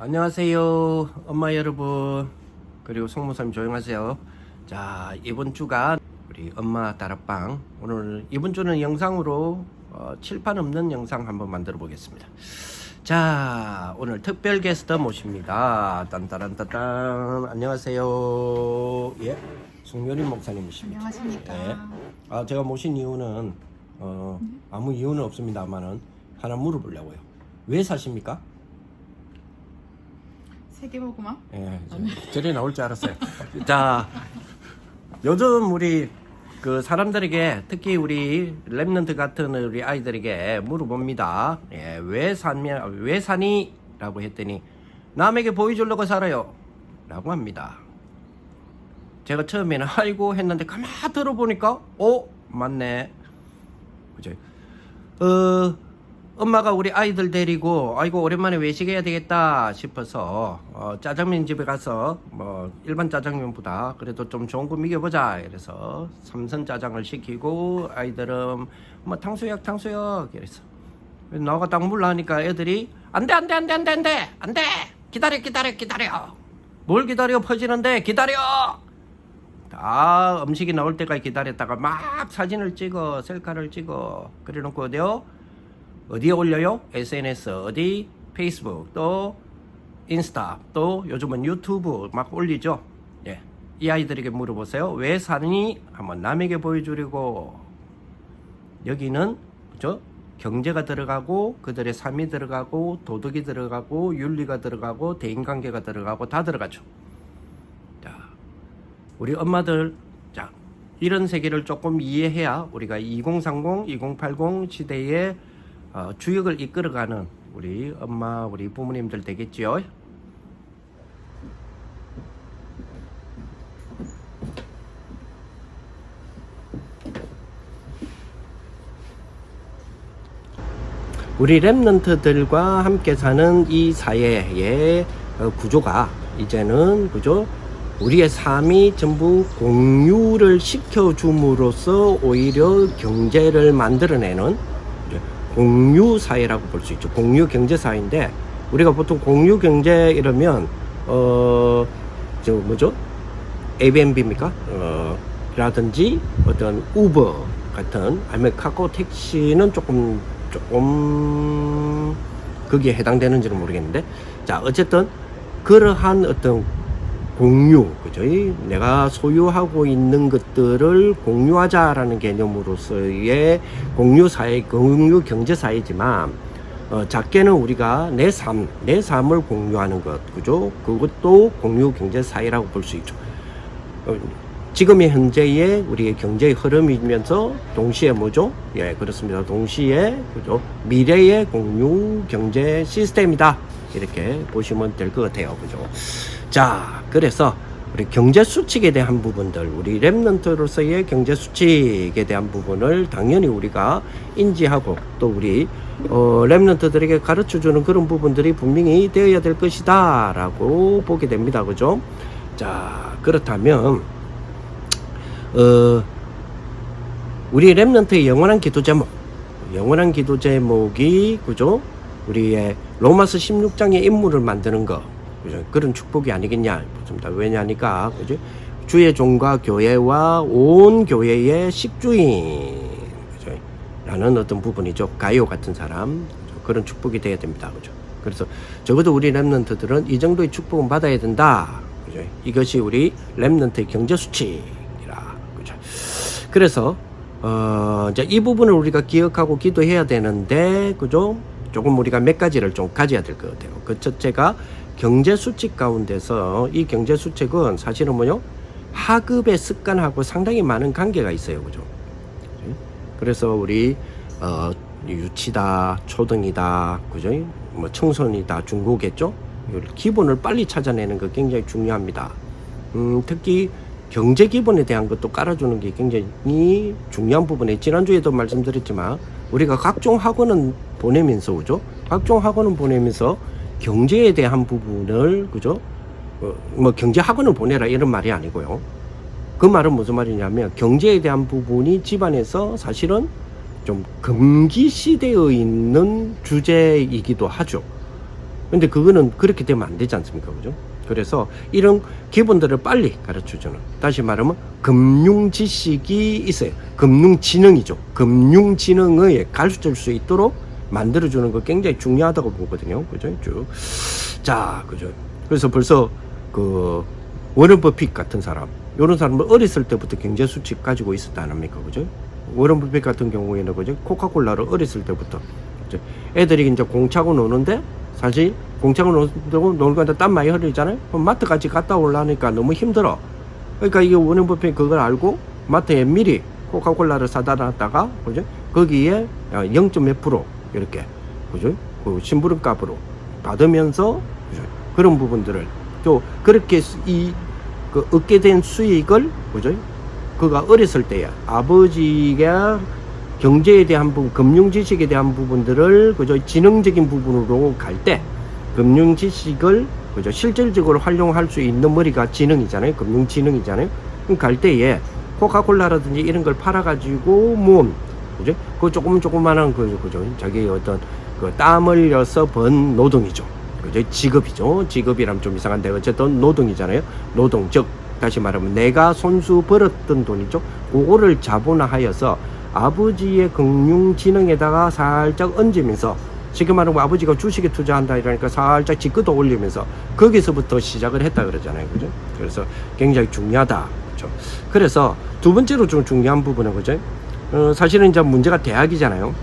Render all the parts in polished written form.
안녕하세요 엄마 여러분, 그리고 송무사님 조용하세요. 자, 이번 주가 우리 엄마 다락방, 오늘 이번 주는 영상으로 칠판 없는 영상 한번 만들어 보겠습니다. 자, 오늘 특별 게스트 모십니다. 딴따란따딴. 안녕하세요. 예, 송여린 목사님이십니다. 안녕하십니까. 예. 제가 모신 이유는 아무 이유는 없습니다만은 하나 물어보려고요. 왜 사십니까? 세계보고만? 예, 저리 나올 줄 알았어요. 자, 요즘 우리 그 사람들에게, 특히 우리 랩런트 같은 우리 아이들에게 물어봅니다. 예, 왜 사니? 라고 했더니 남에게 보여주려고 살아요 라고 합니다. 제가 처음에는 아이고 했는데 가만 들어보니까 맞네. 그죠? 엄마가 우리 아이들 데리고 아이고 오랜만에 외식해야 되겠다 싶어서 짜장면 집에 가서 뭐 일반 짜장면보다 그래도 좀 좋은 거 먹여보자 이래서 삼선 짜장을 시키고, 아이들은 뭐 탕수육 이랬어. 나가 딱 물라니까 애들이 안돼 기다려 뭘 기다려, 퍼지는데 기다려. 다 음식이 나올 때까지 기다렸다가 막 사진을 찍어, 셀카를 찍어, 그래 놓고 어디에 올려요? SNS, 어디? 페이스북, 또 인스타, 또 요즘은 유튜브 막 올리죠. 예, 이 아이들에게 물어보세요. 왜 사니? 한번 남에게 보여주려고. 여기는 그죠? 경제가 들어가고 그들의 삶이 들어가고 도덕이 들어가고 윤리가 들어가고 대인관계가 들어가고 다 들어가죠. 자, 우리 엄마들, 자, 이런 세계를 조금 이해해야 우리가 2030, 2080 시대에 주역을 이끌어가는 우리 엄마, 우리 부모님들 되겠지요. 우리 랩런트들과 함께 사는 이 사회의 구조가 이제는 그죠? 우리의 삶이 전부 공유를 시켜줌으로써 오히려 경제를 만들어내는 공유 사회라고 볼 수 있죠. 공유 경제 사회인데, 우리가 보통 공유 경제 이러면 에어비앤비입니까? 라든지 어떤 우버 같은, 아니면 카카오 택시는 조금 거기에 해당되는지는 모르겠는데, 자, 어쨌든 그러한 어떤 공유, 그죠? 내가 소유하고 있는 것들을 공유하자라는 개념으로서의 공유사회, 공유 경제사회지만, 작게는 우리가 내 삶을 공유하는 것, 그죠? 그것도 공유 경제사회라고 볼 수 있죠. 지금의 현재의 우리의 경제의 흐름이면서 동시에 뭐죠? 예, 그렇습니다. 동시에, 그죠? 미래의 공유 경제 시스템이다. 이렇게 보시면 될 것 같아요. 그죠? 자, 그래서 우리 경제 수칙에 대한 부분들, 우리 랩런트로서의 경제 수칙에 대한 부분을 당연히 우리가 인지하고, 또 우리 랩런트들에게 가르쳐주는 그런 부분들이 분명히 되어야 될 것이다 라고 보게 됩니다. 그죠? 자, 그렇다면 우리 랩런트의 영원한 기도 제목이 그죠? 우리의 로마서 16장의 인물을 만드는 거, 그죠? 그런 축복이 아니겠냐. 왜냐니까, 그죠? 주의 종과 교회와 온 교회의 식주인, 그죠? 라는 어떤 부분이죠. 가이오 같은 사람, 그죠? 그런 축복이 되어야 됩니다. 그죠? 그래서 적어도 우리 랩런트들은 이 정도의 축복은 받아야 된다. 그죠? 이것이 우리 랩런트의 경제 수칙이라. 그죠? 그래서 이제 이 부분을 우리가 기억하고 기도해야 되는데, 그죠? 조금 우리가 몇 가지를 좀 가져야 될 것 같아요. 그 첫째가 경제 수칙 가운데서, 이 경제 수칙은 사실은 하급의 습관하고 상당히 많은 관계가 있어요. 그죠? 그래서 우리 유치다, 초등이다, 그죠? 뭐 청소년이다, 중고겠죠? 기본을 빨리 찾아내는 거 굉장히 중요합니다. 특히 경제 기본에 대한 것도 깔아주는 게 굉장히 중요한 부분에, 지난주에도 말씀드렸지만 우리가 각종 학원은 보내면서, 그죠? 각종 학원은 보내면서 경제에 대한 부분을, 그죠? 뭐 경제 학원을 보내라 이런 말이 아니고요. 그 말은 무슨 말이냐면, 경제에 대한 부분이 집안에서 사실은 좀 금기시되어 있는 주제이기도 하죠. 근데 그거는 그렇게 되면 안 되지 않습니까? 그죠? 그래서 이런 기본들을 빨리 가르쳐주는, 다시 말하면 금융 지식이 있어요. 금융 지능이죠. 금융 지능을 가르칠 수 있도록 만들어주는 거 굉장히 중요하다고 보거든요. 그죠? 쭉. 자, 그죠? 그래서 벌써 그 워런 버핏 같은 사람, 이런 사람은 어렸을 때부터 경제 수칙 가지고 있었다 안 합니까? 그죠? 워런 버핏 같은 경우에는 그죠? 코카콜라를 어렸을 때부터, 그죠? 애들이 이제 공 차고 노는데, 사실 공 차고 놀고 하는데 땀 많이 흘리잖아요. 그럼 마트까지 갔다 오려니까 너무 힘들어. 그러니까 이게 워런 버핏이 그걸 알고 마트에 미리 코카콜라를 사다 놨다가, 그죠? 거기에 0. 몇 프로 이렇게, 그죠? 그 심부름값으로 받으면서, 그죠? 그런 부분들을 또 그렇게 그 얻게 된 수익을, 그죠? 그가 어렸을 때야 아버지가 경제에 대한 부분, 금융 지식에 대한 부분들을, 그죠? 지능적인 부분으로 갈 때 금융 지식을, 그죠? 실질적으로 활용할 수 있는 머리가 지능이잖아요. 금융 지능이잖아요. 그럼 갈 때에 코카콜라라든지 이런 걸 팔아가지고 모은, 그죠? 그 조그만한 그죠? 자기 어떤 그 땀 흘려서 번 노동이죠. 그죠? 직업이죠. 직업이라면 좀 이상한데 어쨌든 노동이잖아요. 노동, 즉 다시 말하면 내가 손수 벌었던 돈이죠. 그거를 자본화하여서 아버지의 금융지능에다가 살짝 얹으면서, 쉽게 말하면 아버지가 주식에 투자한다 이러니까 살짝 지급도 올리면서 거기서부터 시작을 했다 그러잖아요. 그죠? 그래서 굉장히 중요하다. 그렇죠? 그래서 두 번째로 좀 중요한 부분은, 그죠? 사실은 이제 문제가 대학이잖아요.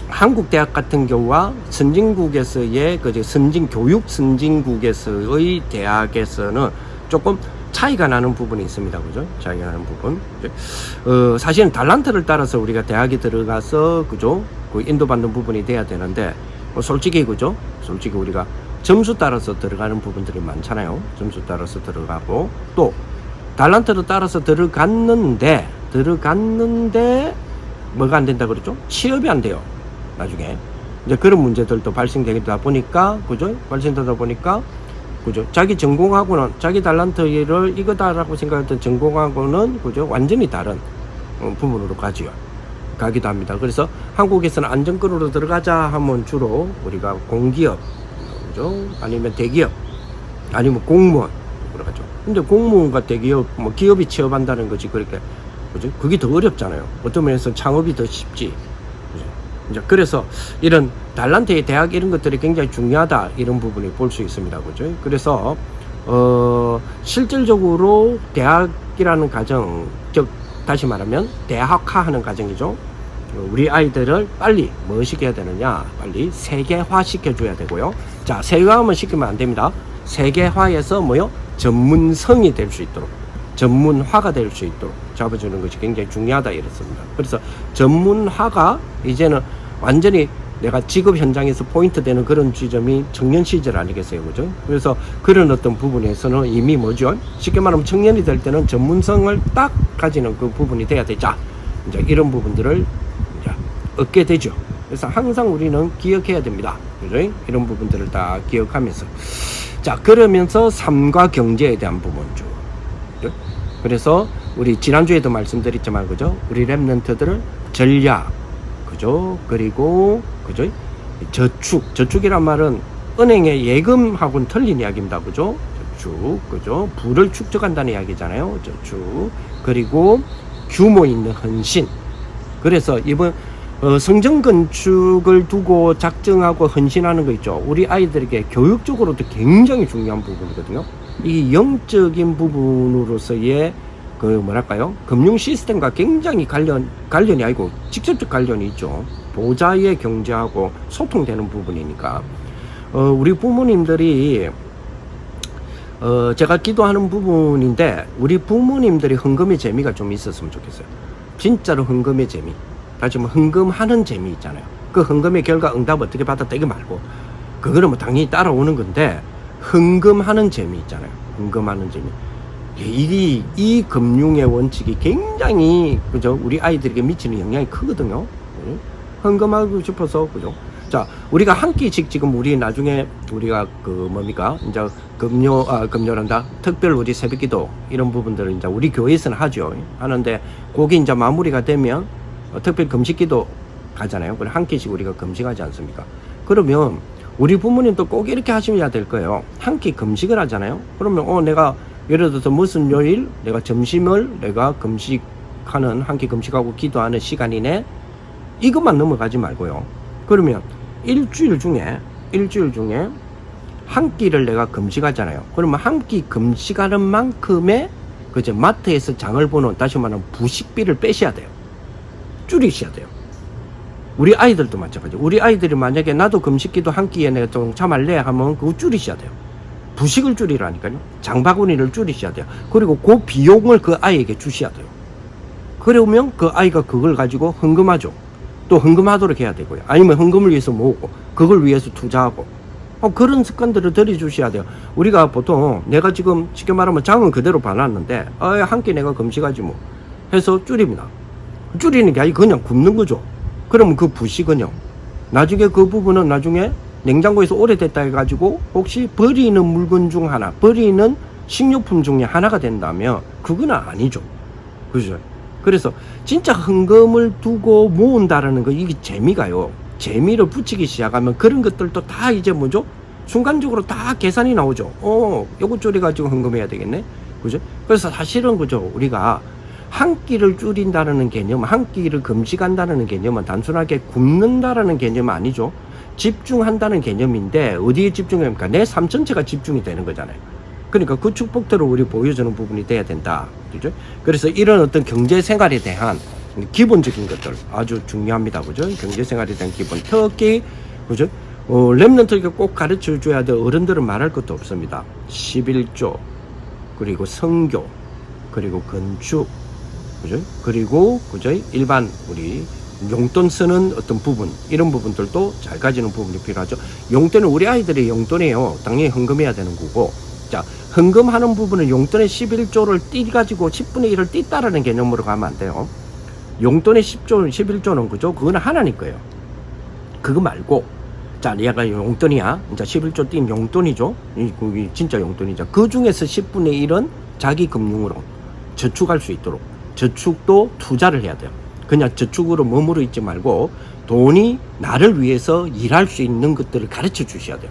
한국 대학 같은 경우와 선진국에서의 선진국에서의 대학에서는 조금 차이가 나는 부분이 있습니다. 그죠? 차이가 나는 부분. 사실은 달란트를 따라서 우리가 대학에 들어가서, 그죠? 그 인도받는 부분이 돼야 되는데, 솔직히, 그죠? 솔직히 우리가 점수 따라서 들어가는 부분들이 많잖아요. 점수 따라서 들어가고, 또 달란트를 따라서 들어갔는데 뭐가 안 된다 그랬죠? 취업이 안 돼요. 나중에 이제 그런 문제들도 발생되다 보니까, 그죠? 발생되다 보니까, 그죠? 자기 전공하고는, 자기 달란트를 이거다라고 생각했던 전공하고는, 그죠? 완전히 다른 부분으로 가기도 합니다. 그래서 한국에서는 안정권으로 들어가자 하면 주로 우리가 공기업, 그죠? 아니면 대기업, 아니면 공무원 들어가죠. 근데 공무원과 대기업, 뭐 기업이 취업한다는 거지, 그렇게, 그죠? 그게 더 어렵잖아요. 어떤 면에서 창업이 더 쉽지. 이제 그래서 이런 달란트의 대학 이런 것들이 굉장히 중요하다, 이런 부분을 볼 수 있습니다. 그죠? 그래서 실질적으로 대학이라는 과정, 즉 다시 말하면 대학화하는 과정이죠. 우리 아이들을 빨리 뭐 시켜야 되느냐, 빨리 세계화 시켜줘야 되고요. 자, 세계화만 시키면 안 됩니다. 세계화에서 뭐요? 전문성이 될 수 있도록, 전문화가 될 수 있도록 잡아주는 것이 굉장히 중요하다 이렇습니다. 그래서 전문화가 이제는 완전히 내가 직업 현장에서 포인트 되는 그런 지점이 청년 시절 아니겠어요, 그죠? 그래서 그런 어떤 부분에서는 이미 뭐죠? 쉽게 말하면 청년이 될 때는 전문성을 딱 가지는 그 부분이 돼야 되자. 이제 이런 부분들을 이제 얻게 되죠. 그래서 항상 우리는 기억해야 됩니다, 그죠? 이런 부분들을 다 기억하면서, 자, 그러면서 삶과 경제에 대한 부분죠. 그죠? 그래서 우리 지난주에도 말씀드렸지만, 그죠? 우리 랩런트들을 전략, 그죠? 그리고, 그죠? 저축이란 말은 은행의 예금하고는 틀린 이야기입니다. 그죠? 저축, 그죠? 부를 축적한다는 이야기잖아요. 저축. 그리고 규모 있는 헌신. 그래서 이번 성전 건축을 두고 작정하고 헌신하는 거 있죠. 우리 아이들에게 교육적으로도 굉장히 중요한 부분이거든요. 이 영적인 부분으로서의 그 뭐랄까요? 금융 시스템과 굉장히 관련이 아니고 직접적 관련이 있죠. 보좌의 경제하고 소통되는 부분이니까. 우리 부모님들이 제가 기도하는 부분인데, 우리 부모님들이 헌금의 재미가 좀 있었으면 좋겠어요. 진짜로 헌금의 재미. 다시 뭐 헌금하는 재미 있잖아요. 그 헌금의 결과 응답 어떻게 받았다 이거 말고, 그거는 뭐 당연히 따라오는 건데, 헌금하는 재미 있잖아요. 헌금하는 재미. 이 금융의 원칙이 굉장히, 그죠? 우리 아이들에게 미치는 영향이 크거든요. 헌금하고 싶어서, 그죠? 자, 우리가 한 끼씩 지금 우리 나중에 우리가 그 뭡니까? 이제 금요란다. 특별 우리 새벽기도 이런 부분들을 이제 우리 교회에서는 하죠. 하는데, 그게 이제 마무리가 되면 특별 금식기도 가잖아요. 그래 한 끼씩 우리가 금식하지 않습니까? 그러면 우리 부모님도 꼭 이렇게 하셔야 될 거예요. 한 끼 금식을 하잖아요. 그러면 내가 예를 들어서 무슨 요일 내가 점심을 내가 금식하는 한 끼 금식하고 기도하는 시간이네. 이것만 넘어가지 말고요. 그러면 일주일 중에 한 끼를 내가 금식하잖아요. 그러면 한 끼 금식하는 만큼의 그죠 마트에서 장을 보는 다시 말하면 부식비를 빼셔야 돼요. 줄이셔야 돼요. 우리 아이들도 마찬가지. 우리 아이들이 만약에 나도 금식기도 한 끼에 내가 좀 참할래 하면 그거 줄이셔야 돼요. 부식을 줄이라니까요. 장바구니를 줄이셔야 돼요. 그리고 그 비용을 그 아이에게 주셔야 돼요. 그러면 그 아이가 그걸 가지고 헌금하죠. 또 헌금하도록 해야 되고요. 아니면 헌금을 위해서 모으고 그걸 위해서 투자하고 그런 습관들을 들여주셔야 돼요. 우리가 보통 내가 지금 쉽게 말하면 장은 그대로 봐놨는데 한 끼 내가 금식하지 뭐 해서 줄입니다. 줄이는 게 아니고 그냥 굶는 거죠. 그러면 그 부식은요 나중에 그 부분은 나중에 냉장고에서 오래됐다 해가지고 혹시 버리는 물건 중 하나, 버리는 식료품 중에 하나가 된다면 그건 아니죠. 그죠? 그래서 진짜 헌금을 두고 모은다라는 거 이게 재미가요. 재미를 붙이기 시작하면 그런 것들도 다 이제 뭐죠? 순간적으로 다 계산이 나오죠. 요거 줄여가지고 헌금해야 되겠네. 그죠? 그래서 사실은 그죠? 우리가 한 끼를 줄인다는 개념, 한 끼를 금식한다는 개념은 단순하게 굶는다라는 개념은 아니죠. 집중한다는 개념인데 어디에 집중합니까? 내 삶 전체가 집중이 되는 거잖아요. 그러니까 그 축복들을 우리 보여주는 부분이 돼야 된다. 그죠? 그래서 이런 어떤 경제 생활에 대한 기본적인 것들 아주 중요합니다. 그죠? 경제 생활에 대한 기본. 특히 그죠? 랩런트에게 꼭 가르쳐 줘야 될 어른들은 말할 것도 없습니다. 11조, 그리고 성교, 그리고 건축, 그죠? 그리고 그죠? 일반 우리 용돈 쓰는 어떤 부분, 이런 부분들도 잘 가지는 부분이 필요하죠. 용돈은 우리 아이들의 용돈이에요. 당연히 헌금해야 되는 거고. 자, 헌금하는 부분은 용돈의 11조를 띠가지고 10분의 1을 띠따라는 개념으로 가면 안 돼요. 용돈의 10조, 11조는 그죠? 그거는 하나님 거예요. 그거 말고, 자, 얘가 용돈이야. 이제 11조 띠면 용돈이죠. 이게 진짜 용돈이죠. 그 중에서 10분의 1은 자기 금융으로 저축할 수 있도록. 저축도 투자를 해야 돼요. 그냥 저축으로 머무르 있지 말고 돈이 나를 위해서 일할 수 있는 것들을 가르쳐 주셔야 돼요.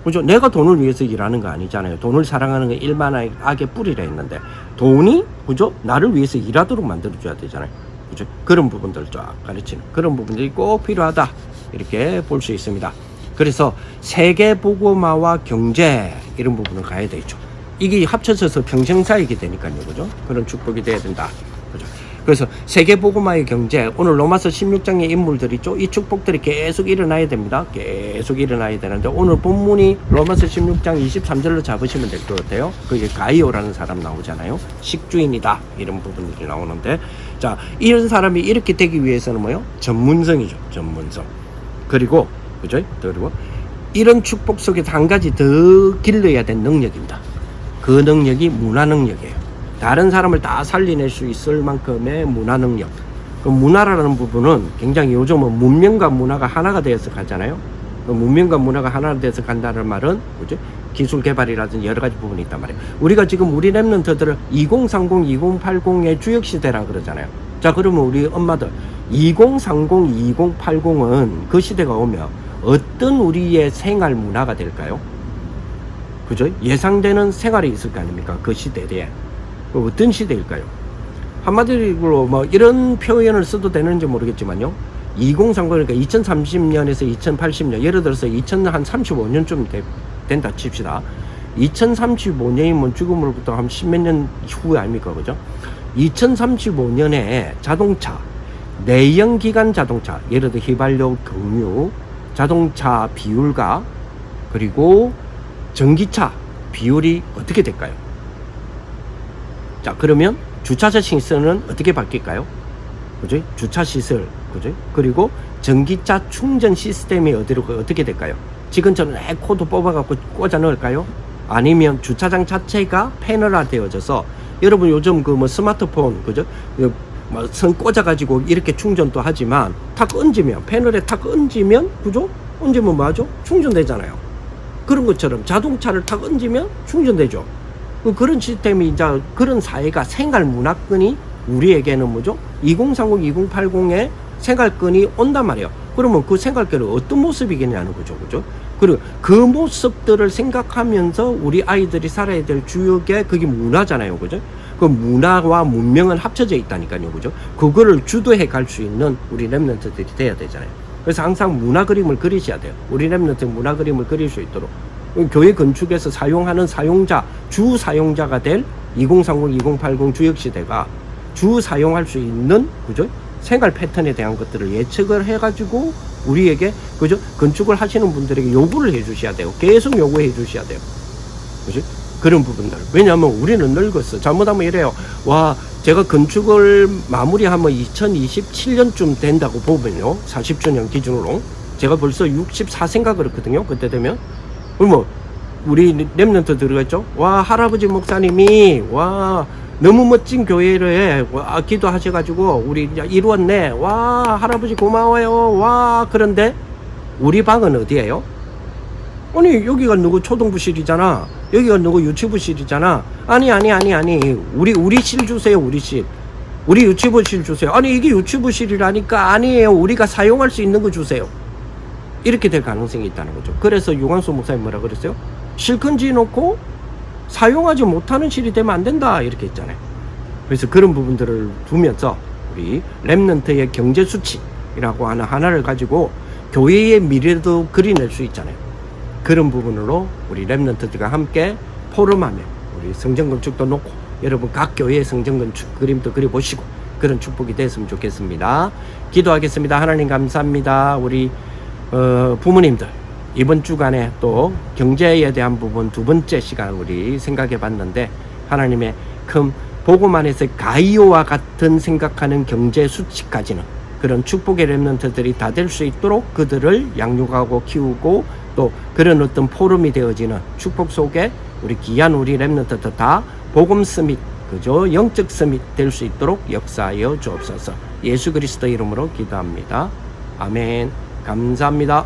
그죠? 내가 돈을 위해서 일하는 거 아니잖아요. 돈을 사랑하는 게 일만한 악의 뿌리라 했는데 돈이 그죠? 나를 위해서 일하도록 만들어 줘야 되잖아요. 그죠? 그런 부분들 쫙 가르치는 그런 부분들이 꼭 필요하다. 이렇게 볼 수 있습니다. 그래서 세계보고마와 경제 이런 부분을 가야 되죠. 이게 합쳐져서 평생사역이 되니까요. 그죠? 그런 축복이 돼야 된다. 그죠? 그래서 세계보고마의 경제, 오늘 로마서 16장의 인물들이 있죠. 이 축복들이 계속 일어나야 됩니다. 계속 일어나야 되는데 오늘 본문이 로마서 16장 23절로 잡으시면 될 것 같아요. 그게 가이오라는 사람 나오잖아요. 식주인이다. 이런 부분들이 나오는데, 자, 이런 사람이 이렇게 되기 위해서는 뭐요? 전문성이죠. 전문성. 그리고 그죠? 그리고 이런 축복 속에서 한 가지 더 길러야 될 능력입니다. 그 능력이 문화 능력이에요. 다른 사람을 다 살려낼 수 있을 만큼의 문화 능력. 그 문화라는 부분은 굉장히 요즘은 문명과 문화가 하나가 되어서 가잖아요. 그 문명과 문화가 하나가 되어서 간다는 말은 뭐지? 기술 개발이라든지 여러 가지 부분이 있단 말이에요. 우리가 지금 우리 랩런트들을 2030, 2080의 주역 시대라 그러잖아요. 자, 그러면 우리 엄마들 2030, 2080은 그 시대가 오면 어떤 우리의 생활 문화가 될까요? 그죠? 예상되는 생활이 있을 거 아닙니까? 그 시대에. 어떤 시대일까요? 한마디로 뭐 이런 표현을 써도 되는지 모르겠지만요. 2030, 그러니까 2030년에서 2080년, 예를 들어서 2035년쯤 된다 칩시다. 2035년이면 죽음으로부터 한 10몇 년 후에 아닙니까? 그죠? 2035년에 자동차, 내연기관 자동차, 예를 들어 휘발유, 경유, 자동차 비율과 그리고 전기차 비율이 어떻게 될까요? 자, 그러면 주차장 시설은 어떻게 바뀔까요? 그죠? 주차 시설, 그죠? 그리고 전기차 충전 시스템이 어떻게 될까요? 지금처럼 코드 뽑아갖고 꽂아 넣을까요? 아니면 주차장 자체가 패널화 되어져서 여러분 요즘 그 뭐 스마트폰, 그죠? 뭐 선 꽂아가지고 이렇게 충전도 하지만 탁 얹으면, 패널에 탁 얹으면, 그죠? 얹으면 뭐하죠? 충전되잖아요. 그런 것처럼 자동차를 탁 얹으면 충전되죠. 그런 시스템이 이제 그런 사회가 생활 문화권이 우리에게는 뭐죠? 2030, 2080의 생활권이 온단 말이에요. 그러면 그 생활권은 어떤 모습이겠냐는 거죠. 그죠? 그리고 그 모습들을 생각하면서 우리 아이들이 살아야 될 주역에 그게 문화잖아요. 그죠? 그 문화와 문명은 합쳐져 있다니까요. 그죠? 그거를 주도해 갈 수 있는 우리 랩런트들이 돼야 되잖아요. 그래서 항상 문화 그림을 그리셔야 돼요. 우리 랩런트 문화 그림을 그릴 수 있도록. 교회 건축에서 사용하는 사용자, 주 사용자가 될 2030, 2080 주역시대가 주 사용할 수 있는, 그죠? 생활 패턴에 대한 것들을 예측을 해가지고 우리에게, 그죠? 건축을 하시는 분들에게 요구를 해 주셔야 돼요. 계속 요구해 주셔야 돼요. 그죠? 그런 부분들. 왜냐하면 우리는 늙었어. 잘못하면 이래요. 와, 제가 건축을 마무리하면 2027년쯤 된다고 보면요. 40주년 기준으로. 제가 벌써 64세인가 그렇거든요. 그때 되면. 그러면 우리 랩런트 들어갔죠? 와, 할아버지 목사님이, 와, 너무 멋진 교회를 기도하셔가지고 우리 이루었네. 와, 할아버지 고마워요. 와, 그런데 우리 방은 어디예요? 아니, 여기가 누구 초등부실이잖아. 여기가 누구 유치부실이잖아. 아니. 우리 실 주세요. 우리 실. 우리 유치부실 주세요. 아니, 이게 유치부실이라니까. 아니에요. 우리가 사용할 수 있는 거 주세요. 이렇게 될 가능성이 있다는 거죠. 그래서 유광수 목사님 뭐라 그랬어요? 실컷 지어놓고 사용하지 못하는 실이 되면 안 된다. 이렇게 했잖아요. 그래서 그런 부분들을 두면서 우리 랩런트의 경제 수칙이라고 하는 하나를 가지고 교회의 미래도 그려낼 수 있잖아요. 그런 부분으로 우리 랩런트들과 함께 포럼하며 우리 성전건축도 놓고 여러분 각 교회의 성전건축 그림도 그려보시고 그런 축복이 됐으면 좋겠습니다. 기도하겠습니다. 하나님 감사합니다. 우리 부모님들 이번 주간에 또 경제에 대한 부분 두 번째 시간 우리 생각해 봤는데 하나님의 큰 복음 안에서 가이오와 같은 생각하는 경제 수칙까지는 그런 축복의 랩런트들이 다 될 수 있도록 그들을 양육하고 키우고 또 그런 어떤 포럼이 되어지는 축복 속에 우리 귀한 우리 랩런트들 다 복음 스밋 그죠? 영적 스밋 될 수 있도록 역사하여 주옵소서. 예수 그리스도 이름으로 기도합니다. 아멘. 감사합니다.